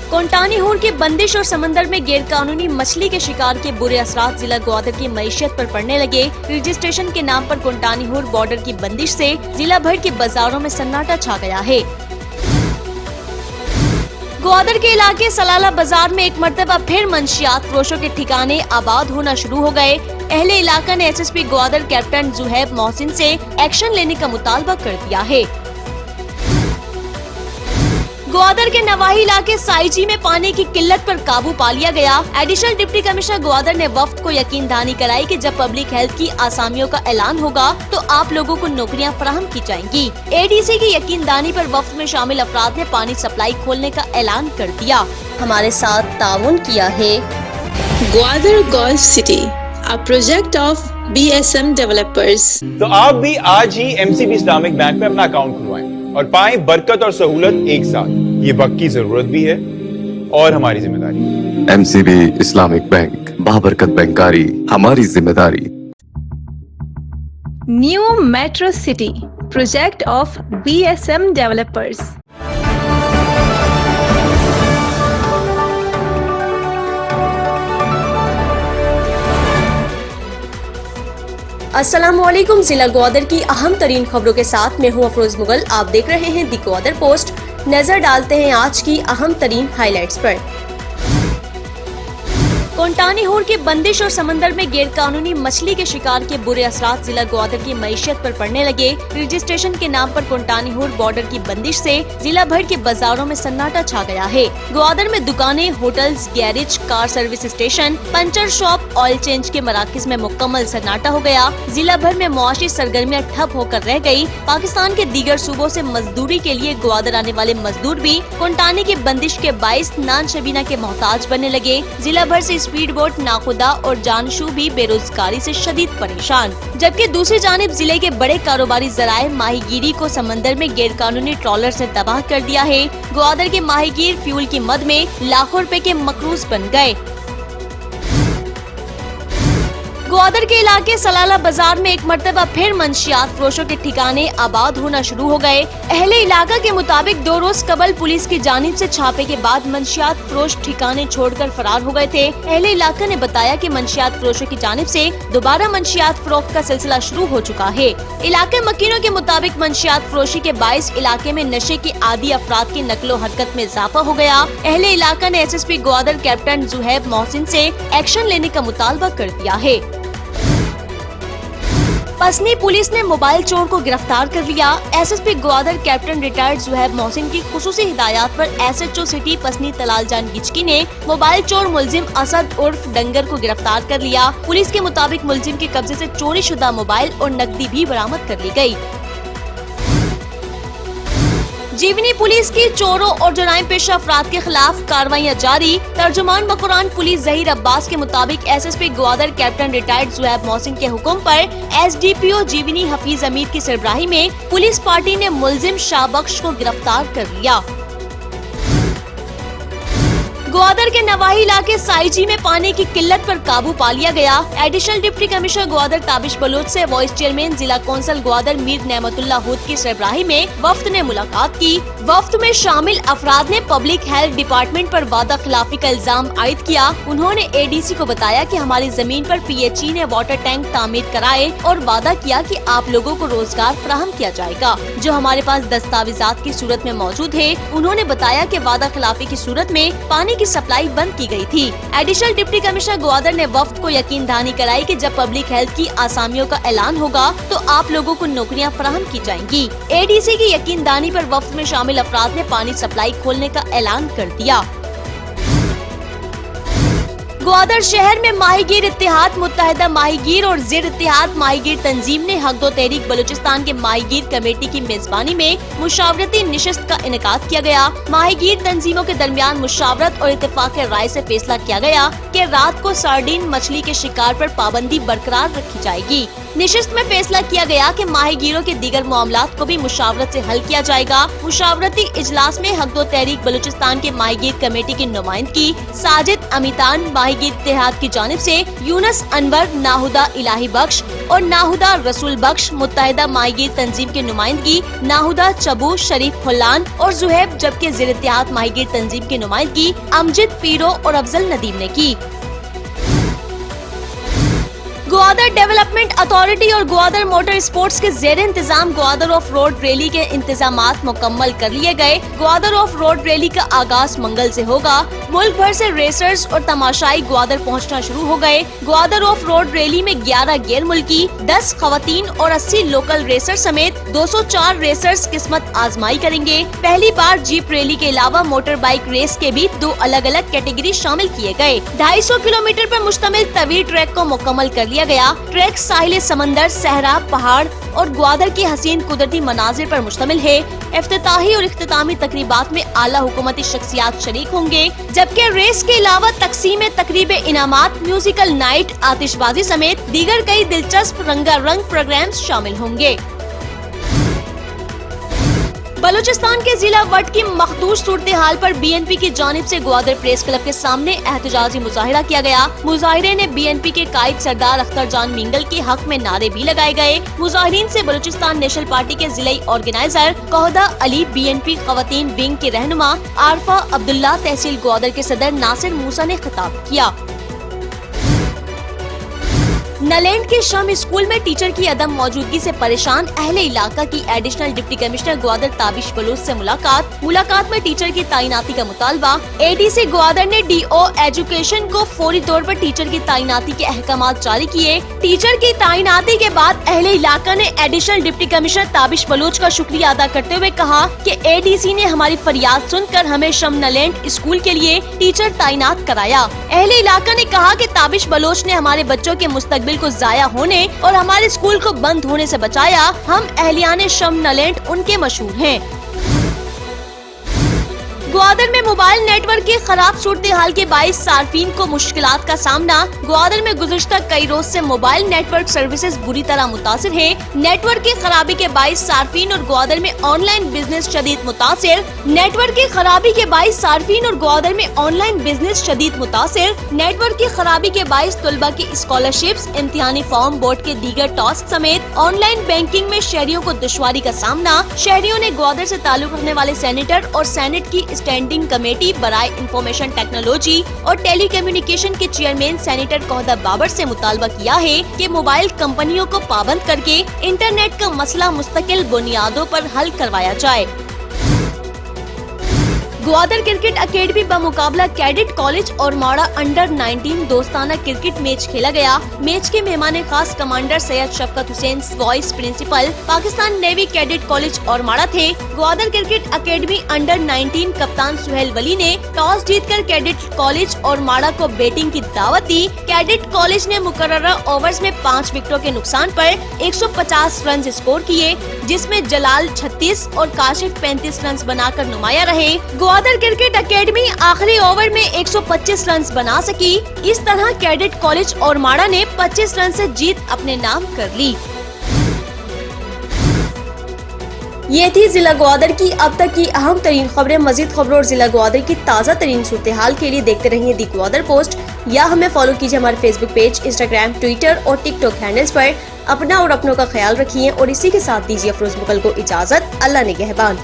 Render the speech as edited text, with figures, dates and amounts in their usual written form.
कोंटानी हूर की बंदिश और समंदर में गैरकानूनी मछली के शिकार के बुरे असरात जिला ग्वादर की मईशत पर पड़ने लगे। रजिस्ट्रेशन के नाम पर कोंटानी हूर बॉर्डर की बंदिश से जिला भर के बाजारों में सन्नाटा छा गया है। ग्वादर के इलाके सलाला बाजार में एक मर्तबा फिर मंशियात फरोशों के ठिकाने आबाद होना शुरू हो गए। अहले इलाका ने एसएसपी ग्वादर कैप्टन जुहैब मोहसिन से एक्शन लेने का मुतालबा कर दिया है। ग्वादर के नवाही इलाके साईजी में पानी की किल्लत पर काबू पा लिया गया। एडिशनल डिप्टी कमिश्नर ग्वादर ने वफ्द को यकीन दहानी कराई कि जब पब्लिक हेल्थ की आसामियों का ऐलान होगा तो आप लोगों को नौकरियां फराहम की जाएंगी। एडीसी की यकीन दहानी पर वफ्द में शामिल अफराद ने पानी सप्लाई खोलने का ऐलान कर दिया। हमारे साथ ताउन किया है Gwadar golf city, a project of BSM developers. तो आप भी आज ही MCB इस्लामिक बैंक में अपना अकाउंट खुलवाएं और पाएं बरकत और सहूलत एक साथ। ये वक्त की जरूरत भी है और हमारी जिम्मेदारी। MCB इस्लामिक बैंक, बाबरकत बैंकारी हमारी जिम्मेदारी। New metro city, project of BSM developers. अस्सलामुअलैकुम। जिला ग्वादर की अहम तरीन खबरों के साथ मैं हूँ अफरोज मुगल। आप देख रहे हैं दी ग्वादर पोस्ट। नजर डालते हैं आज की अहम तरीन हाइलाइट्स पर। कोंटानी हूर की बंदिश और समंदर में गैरकानूनी मछली के शिकार के बुरे असरात जिला ग्वादर की मईशत पर पड़ने लगे। रजिस्ट्रेशन के नाम पर कोंटानी हूर बॉर्डर की बंदिश से जिला भर के बाजारों में सन्नाटा छा गया है। ग्वादर में दुकानें, hotels, garage, car service station, puncture shop, oil change के मराकज में मुकम्मल सन्नाटा हो गया। जिला भर में मुआशी सरगर्मियां ठप होकर रह गयी। पाकिस्तान के दीगर सूबों से मजदूरी के लिए ग्वादर आने वाले मजदूर भी कोंटानी की बंदिश के बाइस नान शबीना के मोहताज बनने लगे। जिला भर से स्पीड बोट, नाखुदा और जानशू भी बेरोजगारी से शदीद परेशान। जबकि दूसरी जानिब जिले के बड़े कारोबारी जराए माहीगीरी को समंदर में गैरकानूनी ट्रॉलर से तबाह कर दिया है। ग्वादर के माहीगीर फ्यूल की मद में लाखों रुपए के मकरूज बन गए। ग्वादर के इलाके सलाला बाजार में एक मर्तबा फिर मंशियात फरोशों के ठिकाने आबाद होना शुरू हो गए। अहले इलाका के मुताबिक 2 रोज कबल पुलिस की जानिब से छापे के बाद मंशियात फरोश ठिकाने छोड़कर फरार हो गए थे। अहले इलाका ने बताया कि मंशियात फरोशों की जानिब से दोबारा मंशियात फरोख्त का सिलसिला शुरू हो चुका है। इलाके मकीनों के मुताबिक मंशियात फरोशी के बाइस इलाके में नशे के आदी अफराद की नकलो हरकत में इजाफा हो गया। अहले इलाका ने एसएसपी ग्वादर कैप्टन जुहैब मोहसिन से एक्शन लेने का मुतालबा कर दिया है। पसनी पुलिस ने मोबाइल चोर को गिरफ्तार कर लिया। SSP Gwadar captain retired Zuhaib Mohsin की खुसूसी हिदायत पर SHO सिटी पसनी तलाल जान गिचकी ने मोबाइल चोर मुलजिम असद उर्फ डंगर को गिरफ्तार कर लिया। पुलिस के मुताबिक मुलजिम के कब्जे से चोरी शुदा मोबाइल और नकदी भी बरामद कर ली गयी। जीवनी पुलिस की चोरों और जराइम पेशा अफराद के खिलाफ कार्रवाइयाँ जारी। तर्जुमान बकुरान पुलिस जहीर अब्बास के मुताबिक SSP Gwadar captain retired Zuhaib Mohsin के हुक्म पर SDPO जीवनी हफीज अमीर की सरबराही में पुलिस पार्टी ने मुलजिम शाहबख्श को गिरफ्तार कर लिया। ग्वादर के नवाही इलाके साईजी में पानी की किल्लत पर काबू पा लिया गया। Additional deputy commissioner Gwadar Tabish Baloch से वाइस चेयरमैन जिला कौंसल ग्वादर मीर नेमतुल्लाह हुद की सरबराही में वफ्द ने मुलाकात की। वफ्द में शामिल अफराद ने पब्लिक हेल्थ डिपार्टमेंट पर वादा खिलाफी का इल्जाम आयद किया। उन्होंने ADC को बताया कि हमारी जमीन पर PHE ने वाटर टैंक तामीर कराए और वादा किया कि आप लोगों को रोजगार फराहम किया जाएगा, जो हमारे पास दस्तावेजात की सूरत में मौजूद है। उन्होंने बताया कि वादा खिलाफी की सूरत में पानी की सप्लाई बंद की गई थी। एडिशनल डिप्टी कमिश्नर ग्वादर ने वफ्द को यकीन दहानी कराई कि जब पब्लिक हेल्थ की आसामियों का ऐलान होगा तो आप लोगों को नौकरियां फराहम की जाएंगी। ADC की यकीन दहानी पर वफ्द में शामिल अफराद ने पानी सप्लाई खोलने का ऐलान कर दिया। ग्वादर शहर में माहीगीर इत्तेहाद, मुत्तहिदा माहीगीर और ज़िर इत्तेहाद माहीगीर तंजीम ने हक दो तहरीक बलूचिस्तान के माहीगीर कमेटी की मेजबानी में मुशावरती निशस्त का इनेकाद किया गया। माहीगीर तंजीमों के दरमियान मुशावरत और इत्तेफाक राय से फैसला किया गया कि रात को सार्डीन मछली के शिकार पर पाबंदी बरकरार रखी जाएगी। नशिस्त में फैसला किया गया कि माहीगीरों के दीगर मामलात को भी मुशावरत से हल किया जाएगा। मुशावरती इजलास में हक दो तहरीक बलूचिस्तान के माहीगीर कमेटी की नुमाइंदगी साजिद अमीतान, माहीगीर इत्तेहाद की जानिब से यूनुस अनवर, नाहुदा इलाही बख्श और नाहुदा रसूल बख्श, मुत्तहिदा माहीगीर तंजीम की नुमाइंदगी नाहुदा चबू, शरीफ फुल्लान और जुहैब, जबकि ज़िर इत्तेहाद माहीगीर तंजीम की नुमाइंदगी अमजद पीरो और अफजल नदीम ने की। ग्वादर डेवलपमेंट अथॉरिटी और ग्वादर मोटर स्पोर्ट्स के ज़ेर इंतजाम ग्वादर ऑफ रोड रैली के इंतजामात मुकम्मल कर लिए गए। ग्वादर ऑफ रोड रैली का आगाज मंगल से होगा। मुल्क भर से रेसर्स और तमाशाई ग्वादर पहुंचना शुरू हो गए। ग्वादर ऑफ रोड रैली में 11 गैर मुल्की, 10 खवातीन और 80 लोकल रेसर समेत 204 रेसर्स किस्मत आजमाई करेंगे। पहली बार जीप रैली के अलावा मोटर बाइक रेस के भी 2 अलग अलग कैटेगरी शामिल किए गए। 250 किलोमीटर पर मुश्तमिल तवील ट्रैक को मुकम्मल कर लिया गया। ट्रैक साहिल समंदर, सहरा, पहाड़ और ग्वादर की हसीन कुदरती मनाजिर पर मुश्तमिल है। इफ्तिताही और इख्तितामी तकरीबात में आला हुकूमती शख्सियात शरीक होंगे, जबकि रेस के अलावा तकसीम तकरीब इनामात, म्यूजिकल नाइट, आतिशबाजी समेत दीगर कई दिलचस्प रंगारंग प्रोग्राम्स शामिल होंगे। बलूचिस्तान के जिला वट की मखदूश सूरत हाल पर BNP की जानिब से ग्वादर प्रेस क्लब के सामने एहतजाजी मुजाहिरा किया गया। मुजाहिरे ने BNP के कायद सरदार अख्तर जान मिंगल के हक में नारे भी लगाए गए। मुजाहिरीन से बलूचिस्तान नेशनल पार्टी के जिलाई ऑर्गेनाइजर कौहदा अली, BNP खवातीन विंग के रहनुमा आरफा अब्दुल्ला, तहसील ग्वादर के सदर नासिर मूसा ने खिताब किया। नलैंड के शम स्कूल में टीचर की अदम मौजूदगी से परेशान अहले इलाका की additional deputy commissioner Gwadar Tabish Baloch से मुलाकात में टीचर की तैनाती का मुतालबा। ADC ग्वादर ने DO एजुकेशन को फौरी तौर पर टीचर की तैनाती के अहकामात जारी किए। टीचर की तैनाती के बाद अहले इलाका ने additional deputy commissioner Tabish Baloch का शुक्रिया अदा करते हुए कहा कि ADC ने हमारी फरियाद सुनकर हमें शम नलैंड स्कूल के लिए टीचर तैनात कराया। अहले इलाका ने कहा कि ताबिश बलूच ने हमारे बच्चों के मुस्तकबिल को जाया होने और हमारे स्कूल को बंद होने से बचाया। हम अहलियाने शम नलैंड उनके मशहूर हैं। ग्वादर में मोबाइल नेटवर्क की खराब सूरत हाल के बाइस सार्फिन को मुश्किलात का सामना। ग्वादर में गुज़िश्ता कई रोज से मोबाइल नेटवर्क सर्विसेज बुरी तरह मुतासिर है। नेटवर्क की खराबी के बाइस सार्फिन और ग्वादर में ऑनलाइन बिजनेस शदीद मुतासिर। नेटवर्क की खराबी के बाइस सार्फिन और ग्वादर में ऑनलाइन बिजनेस शदीद मुतासिर। नेटवर्क की खराबी के बाइस तलबा की स्कॉलरशिप्स, इम्तिहानी फॉर्म, बोर्ड के दीगर टास्क समेत ऑनलाइन बैंकिंग में शहरियों को दुश्वारी का सामना। शहरियों ने ग्वादर से ताल्लुक रखने वाले सेनेटर और सेनेट की स्टैंडिंग कमेटी बराए इंफॉर्मेशन टेक्नोलॉजी और टेली कम्युनिकेशन के चेयरमैन सेनेटर कौहदा बाबर से मुतालबा किया है कि मोबाइल कंपनियों को पाबंद करके इंटरनेट का मसला मुस्तकिल बुनियादों पर हल करवाया जाए। ग्वादर क्रिकेट अकेडमी बमुकाबला कैडेट कॉलेज और माड़ा अंडर 19 दोस्ताना क्रिकेट मैच खेला गया। मैच के मेहमान खास commander Syed Shafqat Hussain, vice principal Pakistan navy cadet college और माड़ा थे। ग्वादर क्रिकेट अकेडमी अंडर 19 कप्तान सुहेल वली ने टॉस जीतकर कैडेट कॉलेज और माड़ा को बैटिंग की दावत दी। कैडेट कॉलेज ने मुकर्ररा ओवर्स में 5 विकेटों के नुकसान पर 150 रन स्कोर किए, जिसमें जलाल 36 और काशिफ 35 रन बनाकर नुमाया रहे। ग्वादर क्रिकेट अकेडमी आखिरी ओवर में 125 रन बना सकी। इस तरह कैडेट कॉलेज और माड़ा ने 25 रन से जीत अपने नाम कर ली। ये थी जिला ग्वादर की अब तक की अहम तरीन खबरें। मजीद खबरों और जिला ग्वादर की ताज़ा तरीन सूरत हाल के लिए देखते रहिए दी ग्वादर पोस्ट या हमें फॉलो कीजिए हमारे फेसबुक पेज, इंस्टाग्राम, ट्विटर और टिकटॉक हैंडल्स पर। अपना और अपनों का ख्याल रखिए और इसी के साथ दीजिए अफरोज मुगल को इजाजत। अल्लाह निगहबान।